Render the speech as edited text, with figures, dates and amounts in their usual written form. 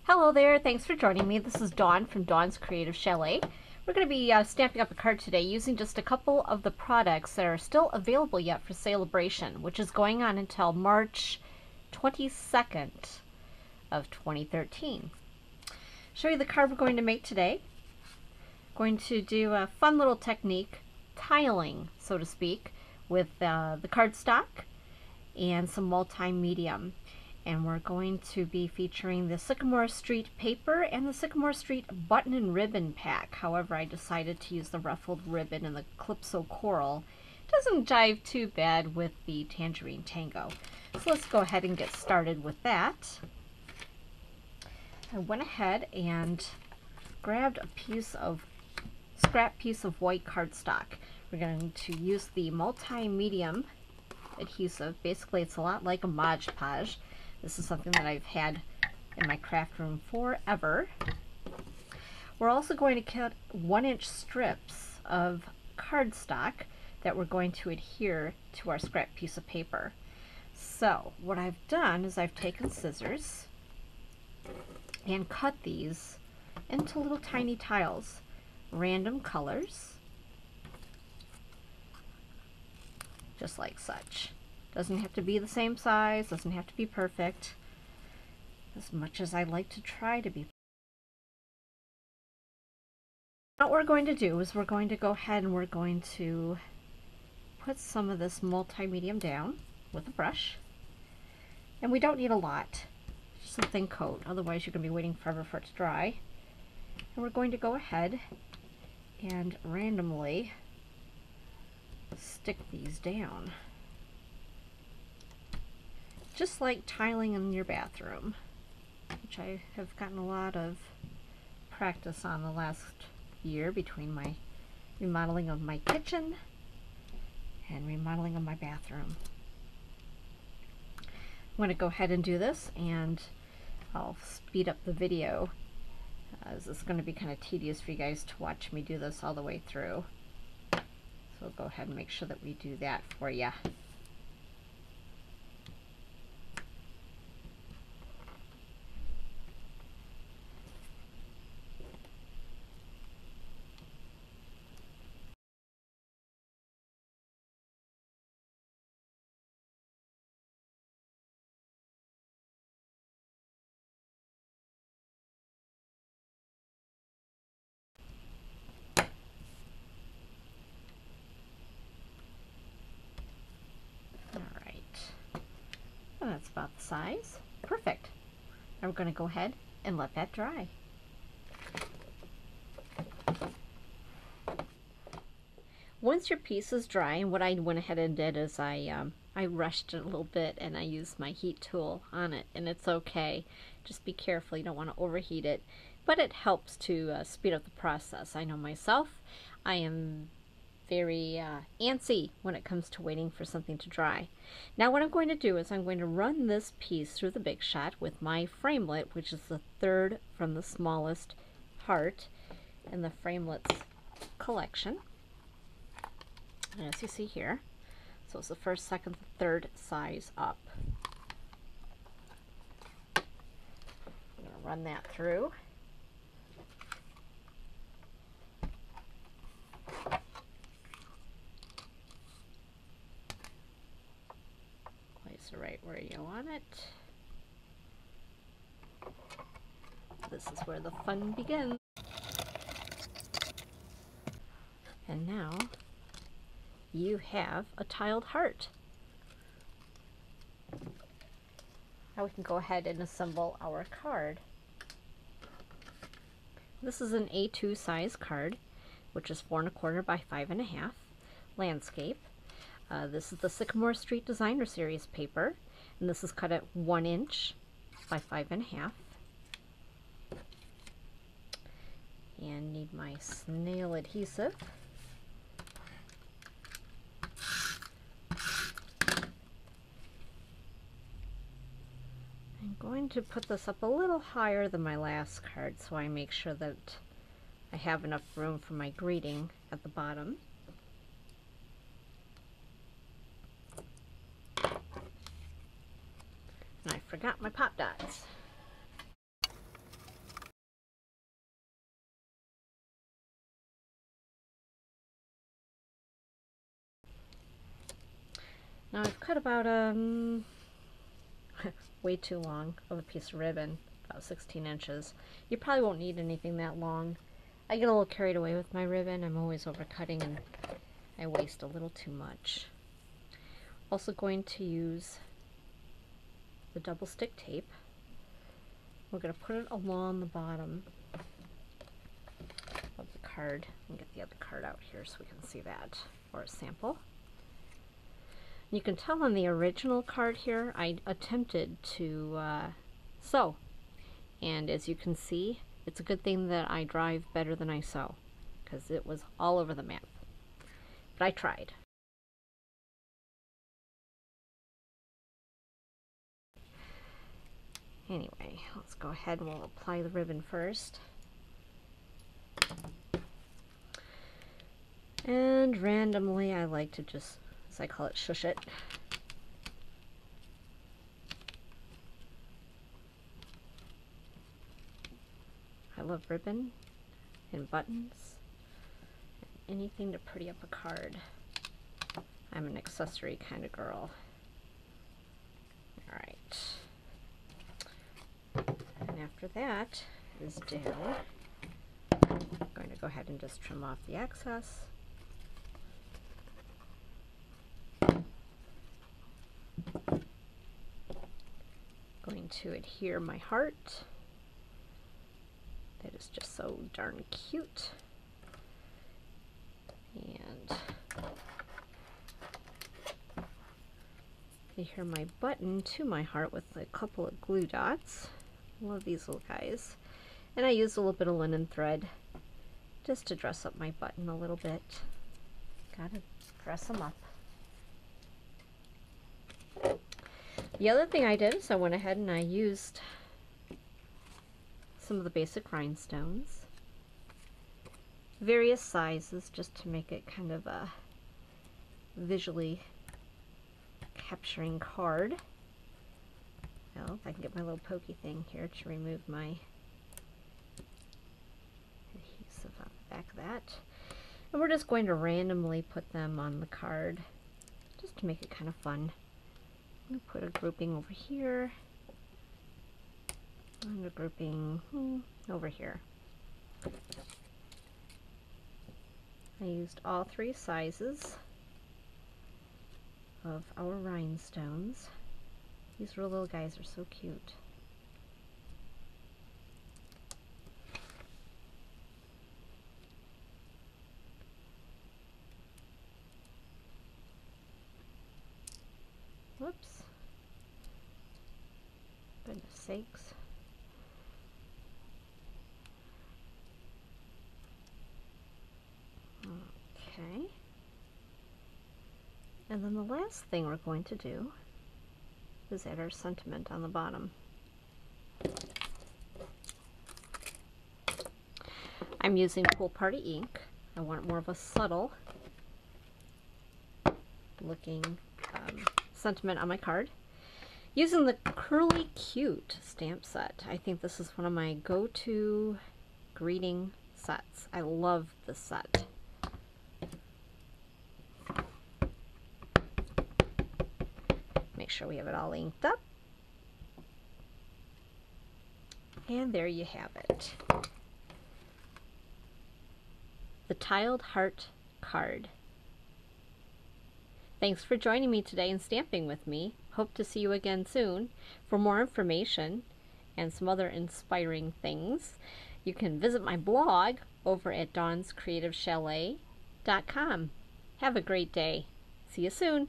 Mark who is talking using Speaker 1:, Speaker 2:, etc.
Speaker 1: Hello there, thanks for joining me. This is Dawn from Dawn's Creative Chalet. We're going to be stamping up a card today using just a couple of the products that are still available yet for Celebration, which is going on until March 22nd of 2013. Show you the card we're going to make today. Going to do a fun little technique, tiling, so to speak, with the cardstock and some multi-medium. And we're going to be featuring the Sycamore Street paper and the Sycamore Street button and ribbon pack. However, I decided to use the ruffled ribbon and the Calypso coral. It doesn't jive too bad with the Tangerine Tango. So let's go ahead and get started with that. I went ahead and grabbed a scrap piece of white cardstock. We're going to use the multi-medium adhesive. Basically, it's a lot like a Mod Podge. This is something that I've had in my craft room forever. We're also going to cut 1-inch strips of cardstock that we're going to adhere to our scrap piece of paper. So what I've done is I've taken scissors and cut these into little tiny tiles, random colors, just like such. Doesn't have to be the same size, doesn't have to be perfect, as much as I like to try to be. What we're going to do is we're going to go ahead and we're going to put some of this multi-medium down with a brush. And we don't need a lot, just a thin coat, otherwise you're going to be waiting forever for it to dry. And we're going to go ahead and randomly stick these down. Just like tiling in your bathroom, which I have gotten a lot of practice on the last year between my remodeling of my kitchen and remodeling of my bathroom. I'm going to go ahead and do this, and I'll speed up the video as it's going to be kind of tedious for you guys to watch me do this all the way through. So we'll go ahead and make sure that we do that for you. That's about the size. Perfect. Now we're going to go ahead and let that dry. Once your piece is dry, and what I went ahead and did is I rushed it a little bit and I used my heat tool on it, and it's okay. Just be careful, you don't want to overheat it, but it helps to speed up the process. I know myself, I am very antsy when it comes to waiting for something to dry. Now what I'm going to do is I'm going to run this piece through the Big Shot with my framelit, which is the third from the smallest heart in the Framelits collection. And as you see here, so it's the first, second, third size up. I'm going to run that through. Right where you want it. This is where the fun begins. And now you have a tiled heart. Now we can go ahead and assemble our card. This is an A2 size card, which is 4 1/4 by 5 1/2 landscape. This is the Sycamore Street Designer Series paper, and this is cut at 1 inch by 5 1/2. And need my snail adhesive. I'm going to put this up a little higher than my last card so I make sure that I have enough room for my greeting at the bottom. And I forgot my pop dots. Now I've cut about way too long of a piece of ribbon, about 16 inches. You probably won't need anything that long. I get a little carried away with my ribbon. I'm always overcutting and I waste a little too much. Also going to use the double stick tape. We're going to put it along the bottom of the card. I'll get the other card out here so we can see that for a sample. You can tell on the original card here I attempted to sew, and as you can see, it's a good thing that I drive better than I sew, because it was all over the map, but I tried. Anyway, let's go ahead and we'll apply the ribbon first. And randomly I like to just, as I call it, shush it. I love ribbon and buttons and anything to pretty up a card. I'm an accessory kind of girl. Alright. And after that is down. I'm going to go ahead and just trim off the excess. Going to adhere my heart. That is just so darn cute. And adhere my button to my heart with a couple of glue dots. I love these little guys. And I use a little bit of linen thread just to dress up my button a little bit. Gotta dress them up. The other thing I did is I went ahead and I used some of the basic rhinestones, various sizes, just to make it kind of a visually capturing card. Well, if I can get my little pokey thing here to remove my adhesive on the back of that. And we're just going to randomly put them on the card just to make it kind of fun. I'm going to put a grouping over here and a grouping over here. I used all three sizes of our rhinestones. These little guys are so cute. Whoops. Goodness sakes. Okay. And then the last thing we're going to do is add our sentiment on the bottom. I'm using Pool Party ink. I want more of a subtle looking sentiment on my card. Using the Curly Cute stamp set. I think this is one of my go-to greeting sets. I love this set. Make sure we have it all inked up. And there you have it. The Tiled Heart card. Thanks for joining me today and stamping with me. Hope to see you again soon. For more information and some other inspiring things, you can visit my blog over at dawnscreativechalet.com. Have a great day. See you soon.